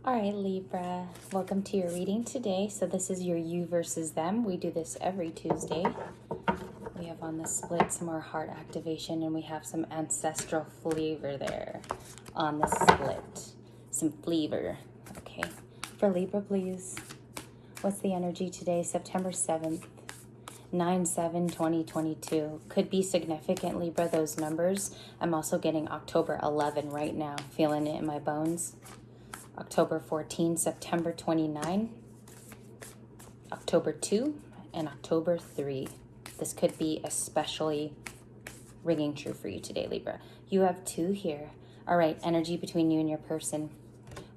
All right, Libra, welcome to your reading today. So this is your you versus them. We do this every Tuesday. We have on the split some more heart activation, and we have some ancestral flavor there on the split. Some flavor. Okay. For Libra, please. What's the energy today? September 7th, 9/7/2022. Could be significant, Libra, those numbers. I'm also getting October 11 right now. Feeling it in my bones. October 14, September 29, October 2, and October 3. This could be especially ringing true for you today, Libra. You have 2 here. All right, energy between you and your person.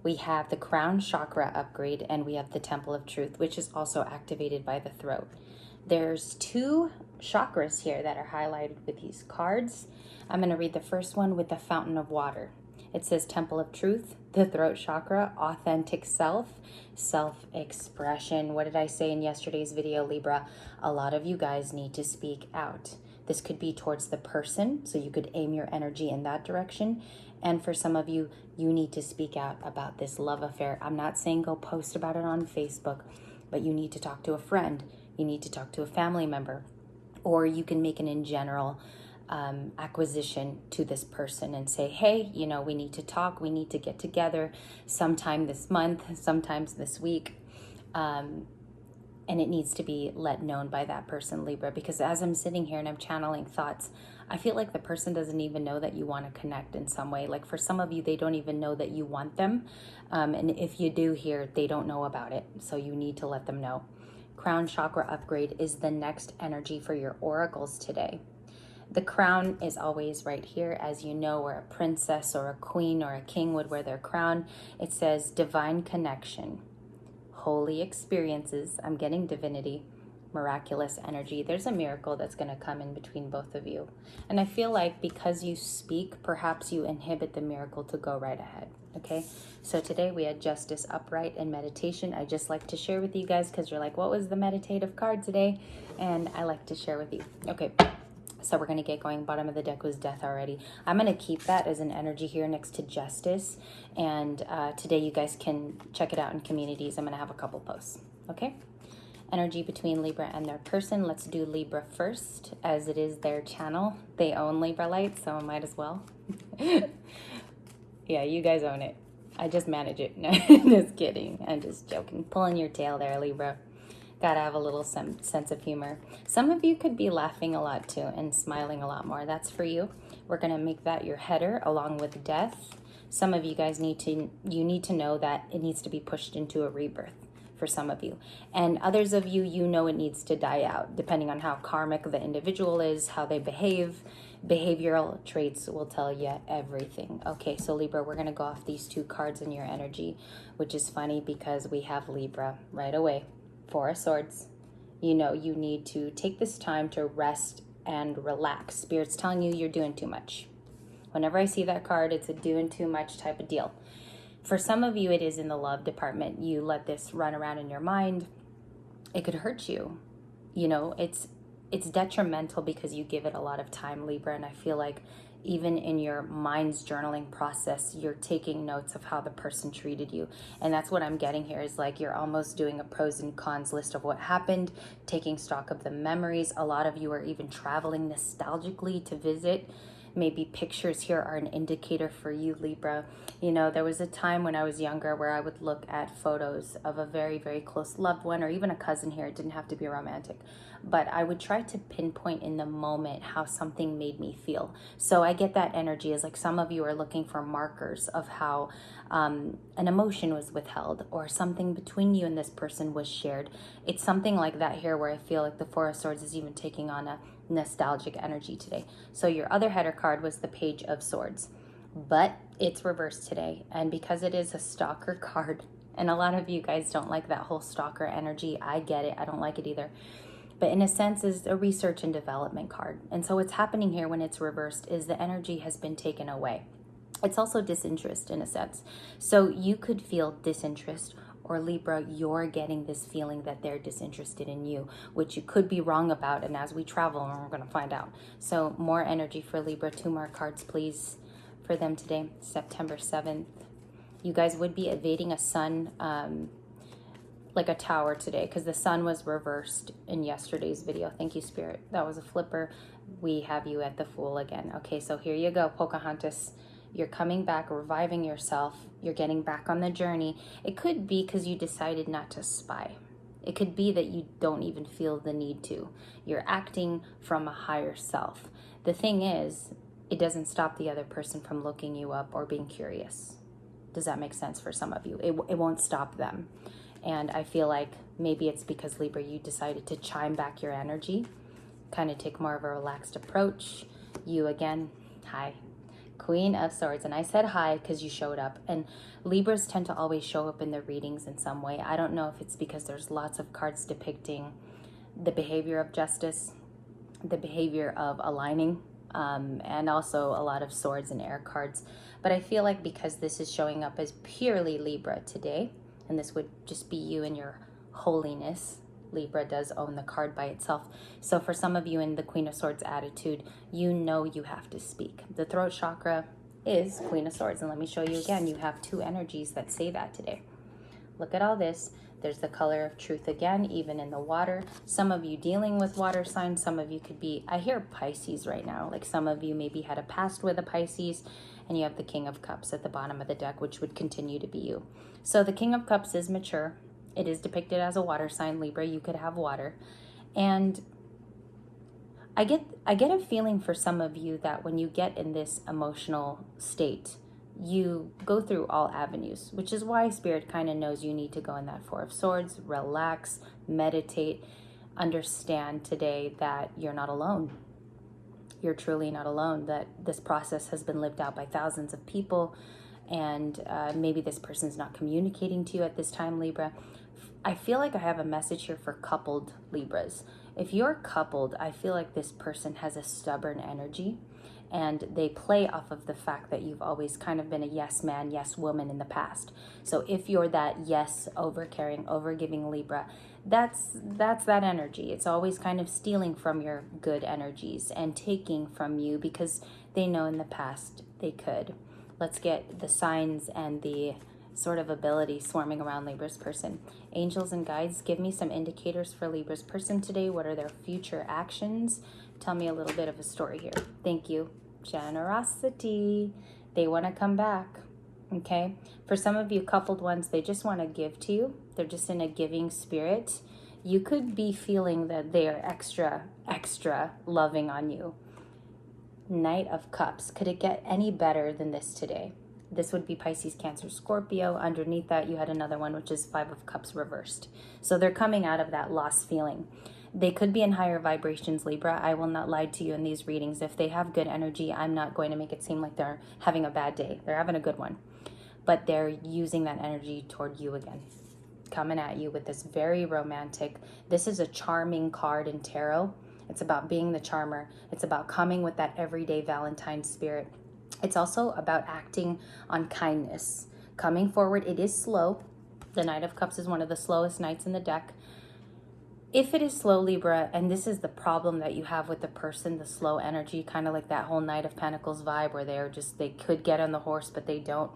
We have the crown chakra upgrade, and we have the temple of truth, which is also activated by the throat. There's 2 chakras here that are highlighted with these cards. I'm going to read the first one with the fountain of water. It says temple of truth, the throat chakra, authentic self, self-expression. What did I say in yesterday's video, Libra? A lot of you guys need to speak out. This could be towards the person, so you could aim your energy in that direction. And for some of you, you need to speak out about this love affair. I'm not saying go post about it on Facebook, but you need to talk to a friend. You need to talk to a family member. Or you can make an in general acquisition to this person and say, hey, you know, we need to talk, we need to get together sometime this month, sometimes this week. And it needs to be let known by that person, Libra, because as I'm sitting here and I'm channeling thoughts, I feel like the person doesn't even know that you want to connect in some way. Like for some of you, they don't even know that you want them. And if you do here, they don't know about it. So you need to let them know. Crown chakra upgrade is the next energy for your oracles today. The crown is always right here, as you know, where a princess or a queen or a king would wear their crown. It says divine connection, holy experiences. I'm getting divinity, miraculous energy. There's a miracle that's going to come in between both of you. And I feel like because you speak, perhaps you inhibit the miracle to go right ahead. Okay, so today we had justice upright and meditation. I just like to share with you guys because you're like, what was the meditative card today? And I like to share with you. Okay. So we're going to get going. Bottom of the deck was death already. I'm going to keep that as an energy here next to justice. And today you guys can check it out in communities. I'm going to have a couple posts. Okay? Energy between Libra and their person. Let's do Libra first, as it is their channel. They own Libra Light, so I might as well. Yeah, you guys own it. I just manage it. No, just kidding. I'm just joking. Pulling your tail there, Libra. Gotta have a little sense of humor. Some of you could be laughing a lot too and smiling a lot more. That's for you. We're gonna make that your header along with death. Some of you guys need to know that it needs to be pushed into a rebirth for some of you. And others of you, you know it needs to die out, depending on how karmic the individual is, how they behave. Behavioral traits will tell you everything. Okay, so Libra, we're gonna go off these 2 cards in your energy, which is funny because we have Libra right away. 4 of Swords. You know, you need to take this time to rest and relax. Spirit's telling you you're doing too much. Whenever I see that card, it's a doing too much type of deal. For some of you, it is in the love department. You let this run around in your mind. It could hurt you. You know, it's detrimental because you give it a lot of time, Libra, and I feel like even in your mind's journaling process, you're taking notes of how the person treated you. And that's what I'm getting here is like you're almost doing a pros and cons list of what happened, taking stock of the memories. A lot of you are even traveling nostalgically to visit. Maybe pictures here are an indicator for you, Libra. You know, there was a time when I was younger where I would look at photos of a very, very close loved one or even a cousin here. It didn't have to be romantic. But I would try to pinpoint in the moment how something made me feel. So I get that energy as like some of you are looking for markers of how an emotion was withheld or something between you and this person was shared. It's something like that here where I feel like the 4 of Swords is even taking on a nostalgic energy today. So your other header card was the Page of Swords, but it's reversed today. And because it is a stalker card, and a lot of you guys don't like that whole stalker energy, I get it. I don't like it either. But in a sense is a research and development card. And so what's happening here when it's reversed is the energy has been taken away. It's also disinterest in a sense. So you could feel disinterest, or Libra, you're getting this feeling that they're disinterested in you, which you could be wrong about. And as we travel, we're going to find out. So more energy for Libra. 2 more cards, please, for them today. September 7th, You guys would be evading a sun, like a tower today, because the sun was reversed in yesterday's video. Thank you, Spirit. That was a flipper. We have you at the Fool again. Okay, so here you go, Pocahontas. You're coming back, reviving yourself. You're getting back on the journey. It could be because you decided not to spy. It could be that you don't even feel the need to. You're acting from a higher self. The thing is, it doesn't stop the other person from looking you up or being curious. Does that make sense for some of you? It won't stop them. And I feel like maybe it's because, Libra, you decided to chime back your energy, kind of take more of a relaxed approach. You again, hi, Queen of Swords. And I said hi because you showed up. And Libras tend to always show up in the readings in some way. I don't know if it's because there's lots of cards depicting the behavior of justice, the behavior of aligning, and also a lot of swords and air cards. But I feel like because this is showing up as purely Libra today, and this would just be you and your holiness. Libra does own the card by itself. So for some of you in the Queen of Swords attitude, you know you have to speak. The throat chakra is Queen of Swords. And let me show you again, you have two energies that say that today. Look at all this. There's the color of truth again, even in the water. Some of you dealing with water signs, some of you could be, I hear Pisces right now. Like some of you maybe had a past with a Pisces, and you have the King of Cups at the bottom of the deck, which would continue to be you. So the King of Cups is mature. It is depicted as a water sign, Libra. You could have water. And I get a feeling for some of you that when you get in this emotional state, you go through all avenues, which is why Spirit kind of knows you need to go in that Four of Swords, relax, meditate, understand today that you're not alone. You're truly not alone, that this process has been lived out by thousands of people, and maybe this person's not communicating to you at this time, Libra. I feel like I have a message here for coupled Libras. If you're coupled, I feel like this person has a stubborn energy, and they play off of the fact that you've always kind of been a yes man, yes woman in the past. So if you're that yes, over-caring, over-giving Libra, that's that energy. It's always kind of stealing from your good energies and taking from you because they know in the past they could. Let's get the signs and the sort of ability swarming around Libra's person. Angels and guides, give me some indicators for Libra's person today. What are their future actions? Tell me a little bit of a story here. Thank you. Generosity. They want to come back. Okay. For some of you coupled ones, they just want to give to you. They're just in a giving spirit. You could be feeling that they are extra loving on you. Knight of Cups. Could it get any better than this today? This would be Pisces, Cancer, Scorpio. Underneath that, you had another one, which is Five of Cups reversed. So they're coming out of that lost feeling. They could be in higher vibrations, Libra. I will not lie to you in these readings. If they have good energy, I'm not going to make it seem like they're having a bad day. They're having a good one. But they're using that energy toward you again. Coming at you with this very romantic. This is a charming card in tarot. It's about being the charmer. It's about coming with that everyday Valentine spirit. It's also about acting on kindness. Coming forward, it is slow. The Knight of Cups is one of the slowest knights in the deck. If it is slow, Libra, and this is the problem that you have with the person, the slow energy, kind of like that whole Knight of Pentacles vibe where they could get on the horse, but they don't,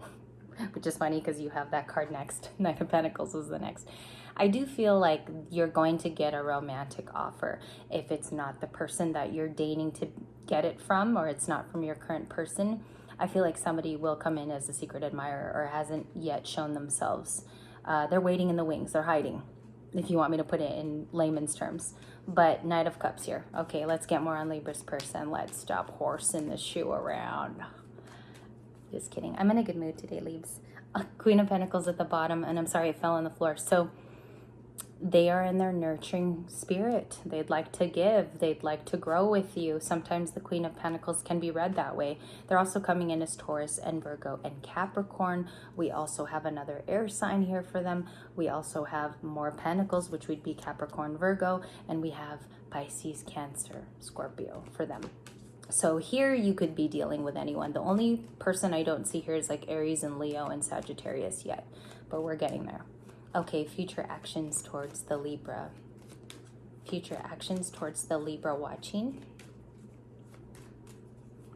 which is funny because you have that card next. Knight of Pentacles was the next. I do feel like you're going to get a romantic offer. If it's not the person that you're dating to get it from, or it's not from your current person, I feel like somebody will come in as a secret admirer or hasn't yet shown themselves. They're waiting in the wings. They're hiding, if you want me to put it in layman's terms. But Knight of Cups here. Okay, let's get more on Libra's person. Let's stop horsing the shoe around. Just kidding. I'm in a good mood today, Libs. Queen of Pentacles at the bottom, and I'm sorry it fell on the floor. So they are in their nurturing spirit. They'd like to give. They'd like to grow with you. Sometimes the Queen of Pentacles can be read that way. They're also coming in as Taurus and Virgo and Capricorn. We also have another air sign here for them. We also have more Pentacles, which would be Capricorn, Virgo, and we have Pisces, Cancer, Scorpio for them. So here you could be dealing with anyone. The only person I don't see here is like Aries and Leo and Sagittarius yet, but we're getting there. Okay, future actions towards the Libra. Future actions towards the Libra watching.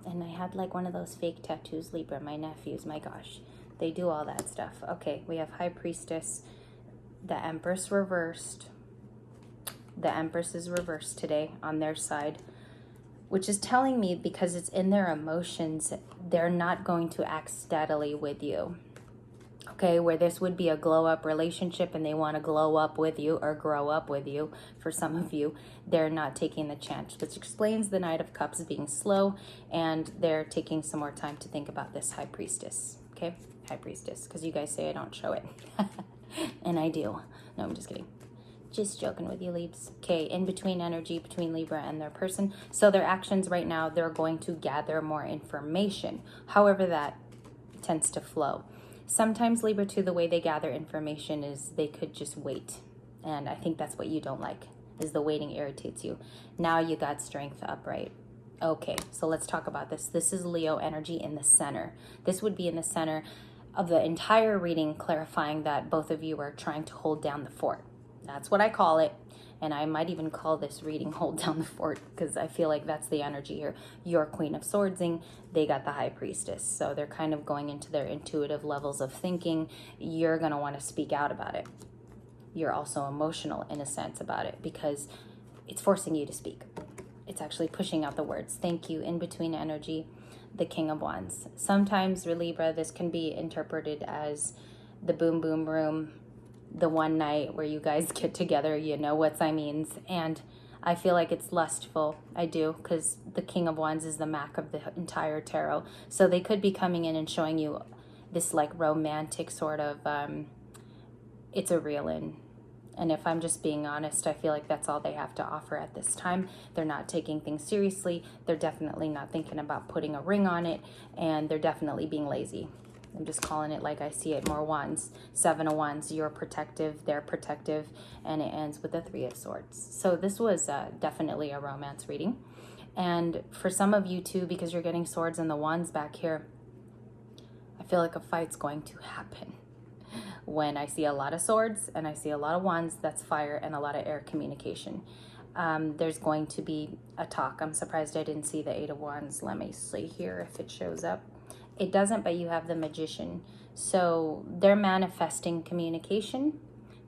And I had like one of those fake tattoos, Libra, my nephews, my gosh. They do all that stuff. Okay, we have High Priestess, the Empress reversed. The Empress is reversed today on their side, which is telling me because it's in their emotions, they're not going to act steadily with you. Okay, where this would be a glow up relationship and they want to glow up with you or grow up with you, for some of you, they're not taking the chance, which explains the Knight of Cups being slow, and they're taking some more time to think about this High Priestess. Okay, High Priestess, because you guys say I don't show it. And I do. No, I'm just kidding. Just joking with you, Libs. Okay, in between energy between Libra and their person. So their actions right now, they're going to gather more information. However, that tends to flow. Sometimes Libra too, the way they gather information is they could just wait. And I think that's what you don't like, is the waiting irritates you. Now you got strength upright. Okay, so let's talk about this. This is Leo energy in the center. This would be in the center of the entire reading, clarifying that both of you are trying to hold down the fort. That's what I call it. And I might even call this reading Hold Down the Fort, because I feel like that's the energy here. Your Queen of Swordsing, they got the High Priestess. So they're kind of going into their intuitive levels of thinking. You're going to want to speak out about it. You're also emotional in a sense about it, because it's forcing you to speak. It's actually pushing out the words. Thank you. In between energy, the King of Wands. Sometimes, Libra, this can be interpreted as the boom boom room, the one night where you guys get together, you know what I means. And I feel like it's lustful. I do, because the King of Wands is the Mac of the entire tarot. So they could be coming in and showing you this like romantic sort of, it's a reel-in. And if I'm just being honest, I feel like that's all they have to offer at this time. They're not taking things seriously. They're definitely not thinking about putting a ring on it. And they're definitely being lazy. I'm just calling it like I see it. More wands. 7 of Wands. You're protective. They're protective. And it ends with the 3 of Swords. So this was definitely a romance reading. And for some of you too, because you're getting Swords and the Wands back here, I feel like a fight's going to happen. When I see a lot of Swords and I see a lot of Wands, that's fire and a lot of air communication. There's going to be a talk. I'm surprised I didn't see the 8 of Wands. Let me see here if it shows up. It doesn't, but you have the Magician. So they're manifesting communication.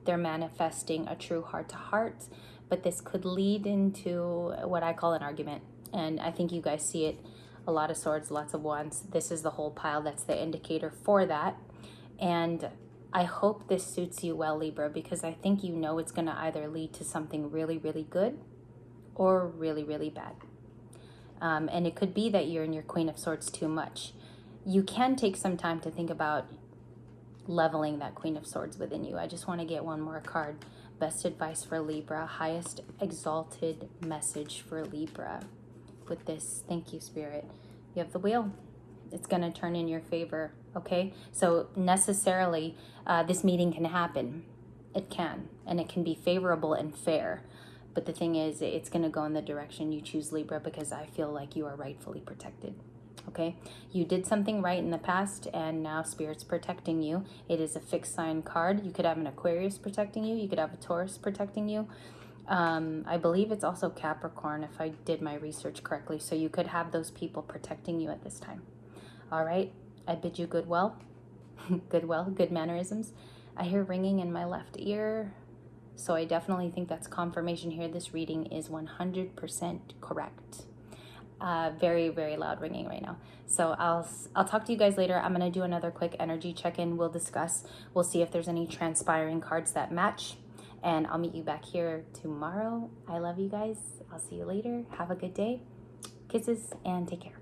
They're manifesting a true heart-to-heart. But this could lead into what I call an argument. And I think you guys see it. A lot of Swords, lots of Wands. This is the whole pile. That's the indicator for that. And I hope this suits you well, Libra, because I think you know it's going to either lead to something really, really good or really, really bad. And it could be that you're in your Queen of Swords too much. You can take some time to think about leveling that Queen of Swords within you. I just want to get one more card. Best advice for Libra. Highest exalted message for Libra. With this, thank you, Spirit. You have the Wheel. It's going to turn in your favor, okay? So necessarily, this meeting can happen. It can. And it can be favorable and fair. But the thing is, it's going to go in the direction you choose, Libra, because I feel like you are rightfully protected. Okay, you did something right in the past and now Spirit's protecting you. It is a fixed sign card. You could have an Aquarius protecting you. You could have a Taurus protecting you. I believe it's also Capricorn if I did my research correctly. So you could have those people protecting you at this time. All right, I bid you goodwill. Good mannerisms. I hear ringing in my left ear. So I definitely think that's confirmation here. This reading is 100% correct. Very, very loud ringing right now. So I'll talk to you guys later. I'm going to do another quick energy check-in. We'll discuss. We'll see if there's any transpiring cards that match. And I'll meet you back here tomorrow. I love you guys. I'll see you later. Have a good day. Kisses and take care.